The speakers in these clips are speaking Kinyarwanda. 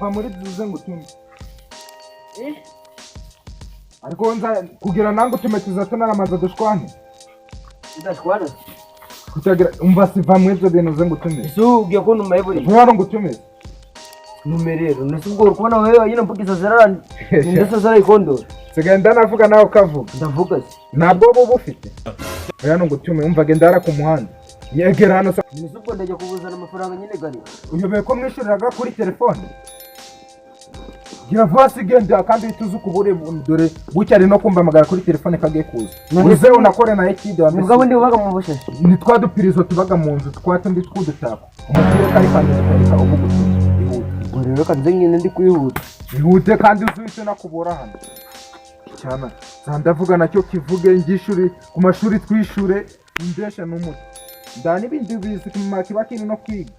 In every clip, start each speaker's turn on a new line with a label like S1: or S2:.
S1: va muri byize ngutumye ariko nza kugira nango tumetuza tunaramaza dushwane
S2: ndashwana
S1: kutagira umva siva mwebyo bintu ze ngutumye
S2: so ugiye ko numeye buri
S1: vuba ngutumye
S2: numerero nasubwo urukubona wewe yino mvugiza zerarani ndetse zara ikondo
S1: sigenda navuga nawe kavuga
S2: ndavuga
S1: ntabwo bo bufite oya ngutumye umva genda ara ku muhanda yegera hano
S2: nasubwo ndaje kubuzana amafaranga nyine gari
S1: uyobeye ko mwishuriraga kuri telefone gira vasi genda kandi tuzi kubure dore bucyari no kumva amagara kuri telefone kagiye kuza uze unakore na ekide wa
S2: mugabo ndi ubaga mu bushashi
S1: ni twadupirizo tubaga mu nzu twatundi twudutako umukire kari kandi karika ubugutu
S2: rero kanze nyine ndi kwihuta
S1: ihute kandi uzwite nakubora hano cyane zandavuga nacyo kivuge ngishuri ku mashuri twishure indesha n'umuti ndani bindi bizi kiba kiri no kwiga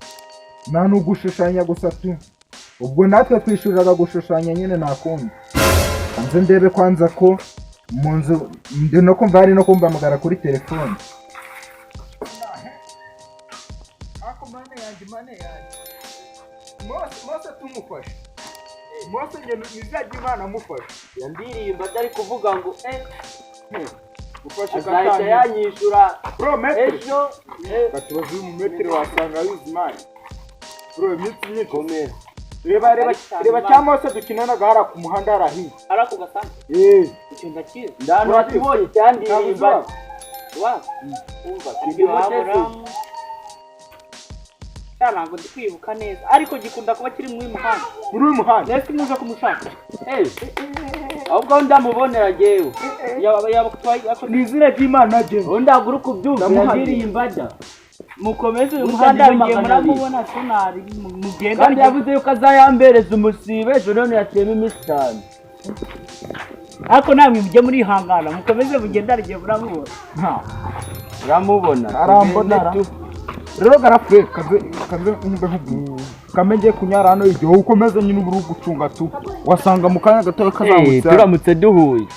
S1: nta n'ugushushanya gusa tu ubwo natwe twishuriraga gushushanya nyine nakundi kanze ndebe kwanza ko mu nzu ndi no kumva hari no kumva amagara kuri telefone ako mane yanjye Mose tumufashe Mose nizajya Imana amufashe
S2: yandirimba atari kuvuga ngo
S1: ufashe
S2: azahita yanyishura
S1: bro metero
S2: ejo
S1: gatubazi mu metero wasanga yuzimana bro imitsi myinshi
S2: komera
S1: reba cya Mose dukinana gahara ku muhanda harahiye
S2: arako gasanga icyo ndakiye ndano atibonye cyandirimba wa umva kibimoteze ntabwo ndi kwibuka neza ariko gikunda kuba kiri muri muhanda nese muza kumushaka ahubwo ndamubonera jewe yaba
S1: nizire ry'Imana jewe
S2: ndagura kubyumva yandirimba da mukomeze uyu muhanda ngiye muramubona sonari mugenda kandi yavuze yuko azayambereza umusibe ejo none yaciyemo iminsi 5 ariko namwe mujye muri hangana mukomeze mugenda ngiye muramubona uramubona
S1: arambona rero garafre kaze kamenge kunyara hano igihe ukomeze nyine uburu gucunga tu wasanga mu kanya gato kazamutse
S2: turamutse duhuye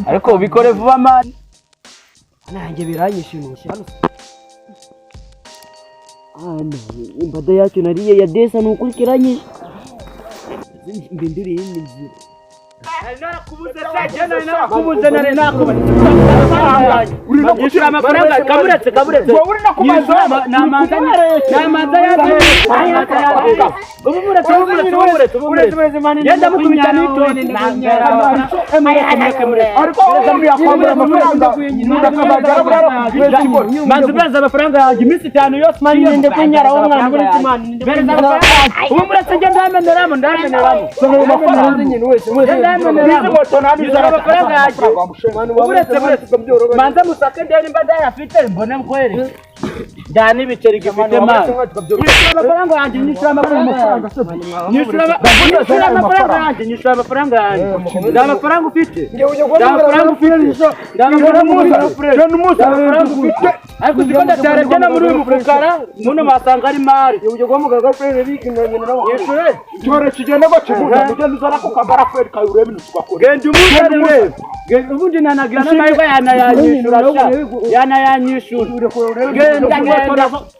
S2: ariko ubikore vuba mani nanjye biranyishimisha imbada yacu nariye ya desa nukurikiranye mbindiri y'inzira narakubuze yishura amafaranga kaburetse namanza yaje ubu muretse yenda mukubita n'itoni manzi beza amafaranga yanjye iminsi 5 yose mani nende kunyara umwana muri kimani ubu muretse ngenda ndameneramo manza musake ndeni mbada yafite mbone mkwere ndani biceri gifite ma amafaranga yanjye nyishura amafaranga amafaranga ufite ariko zikunda cyane cyane muri uyu mufukara muno masanga ari mari uje guhamagara frere bikinanye nawe yeshure
S1: cyore kigenda bakivuga mugende uzara ku kagara frere kayo urebe nutugakora
S2: gende umuzane gende ubundi nanagira n'amahirwe yanayanyishura gende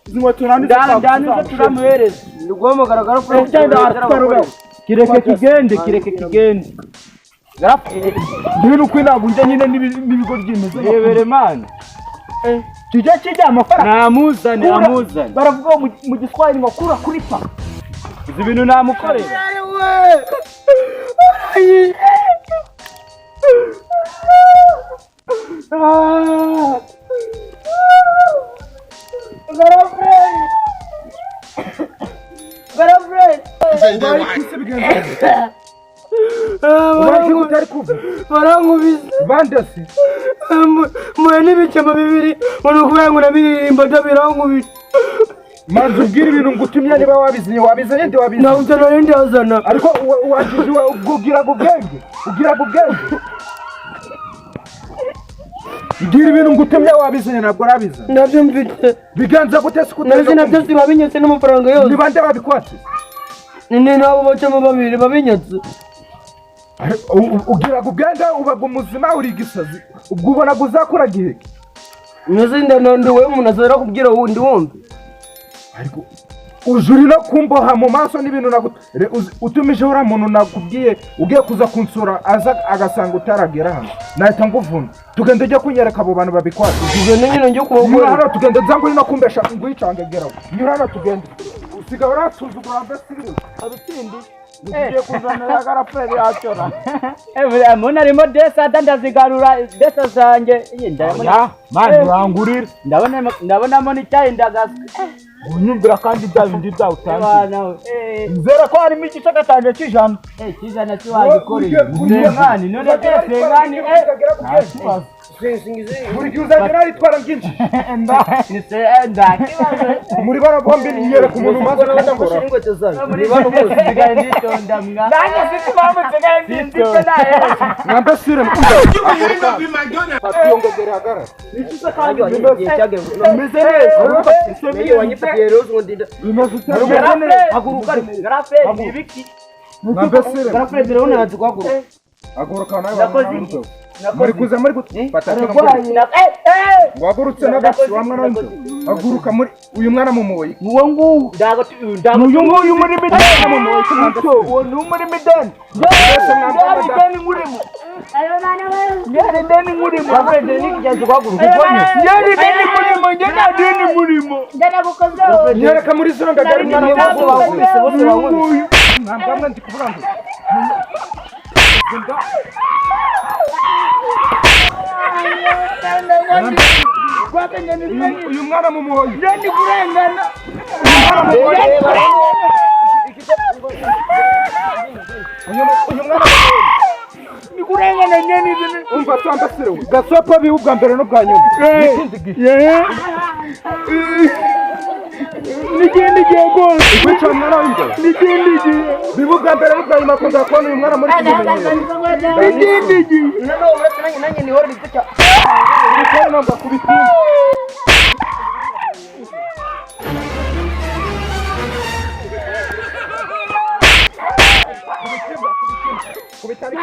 S2: zimwe turamuhereza ni guhamagara frere cyangwa kireke kigende
S1: Ndino kwinabunje nyine nibigo ryimeze
S2: yebere man
S1: kijya amafaranga
S2: namuzane
S1: baravuga mu giswahili ngo kura kuri pa
S2: izi bintu namukorera
S1: barangubise bandasi
S2: mwe n'ibicema bibiri urukuyangu na biririmba ndabirangubise
S1: maze ubwira ibintu ngutumye niba wabizinye ndi wabizinye
S2: nawuzana n'indi azana
S1: ariko wajije ugira ubwenge ngira ibintu ngutumye wabizanye ntabwo urabizana
S2: nabyo mfite
S1: biganza gute se
S2: nazi nabyo ziba binyatse n'amafaranga yose
S1: ni bande babikwatse
S2: ni nabo bacamo babiri babinyatse
S1: ugira ngo ubwenda ubaga umuzima uri gisazi ubwo ubona ngo uzakora gihe
S2: nazi ndi wowe umuntu azara kubwira wundi wumve
S1: ariko ujuri no kumboha mu maso n'ibintu utumije uriya muntu nakubwiye ugiye kuza kunsura aza agasanga utaragera hano nahita nguvuna tugenda ujya kunyereka abo bantu babikwatse
S2: tugenda nyine njye
S1: nyura hano tugenda nzango uri no kumbesha nguyicange geraho nyura hano tugenda usigaye uratuzugura mbese
S2: abitsindi
S1: ugiye kuzanira agaraferi yacora
S2: muna arimo desada ndazigarura desa zanjye
S1: mani urangurira
S2: ndabonamo n'icyayi ndagasa
S1: unyumvira kandi bya bindi byawe utangiye nzera ko harimo igice gatanje cy'ijana
S2: cy'ijana kiwagikoreye sengani none sengani
S1: buri gihe uzagera aritwara byinshi muri bano bombi niyereka umuntu umaze n'abadakora
S2: muri bano bose nsigaye nditonda mwa nanjye sisi mpamvu nsigaye ndiziko naye
S1: mwambe sire patiyongogere hagarara
S2: bimeze neza wanyifatiye rero uzundinda haguruka garaferi ibiki
S1: mwambe sire
S2: garaferi rero nazi kwaguruka
S1: haguruka nawe muri kuza muri gufata wagurutse n'agati wa mwana w'inzu haguruka muri uyu mwana mumuye
S2: uwo nguwo
S1: uyu nguyu muri midani mumuye
S2: uwo ni muri midani midani ngurimo midani ngurimo afende nikigenza kwaguruka midani ngurimo midani ngurimo
S1: nyereka muri zino ngagari mwana
S2: bose bawubise
S1: ntabwo ndi kuvuga ngo uyu mwana mumuhoye
S2: ndi kurengana
S1: uyu mwana
S2: ndi kurengana nyene
S1: umva twambasire gasopa bihu bwa mbere no bwa nyuma
S2: n'ikindi gihe rwose
S1: wica umwana w'inzu
S2: n'ikindi gihe
S1: bihu bwa mbere no bwa nyuma kuza kubona uyu mwana muri
S2: n'ikindi gihe noneho uretse nanjye nihora nibyo cya
S1: ubikore namba kubitinda kubitari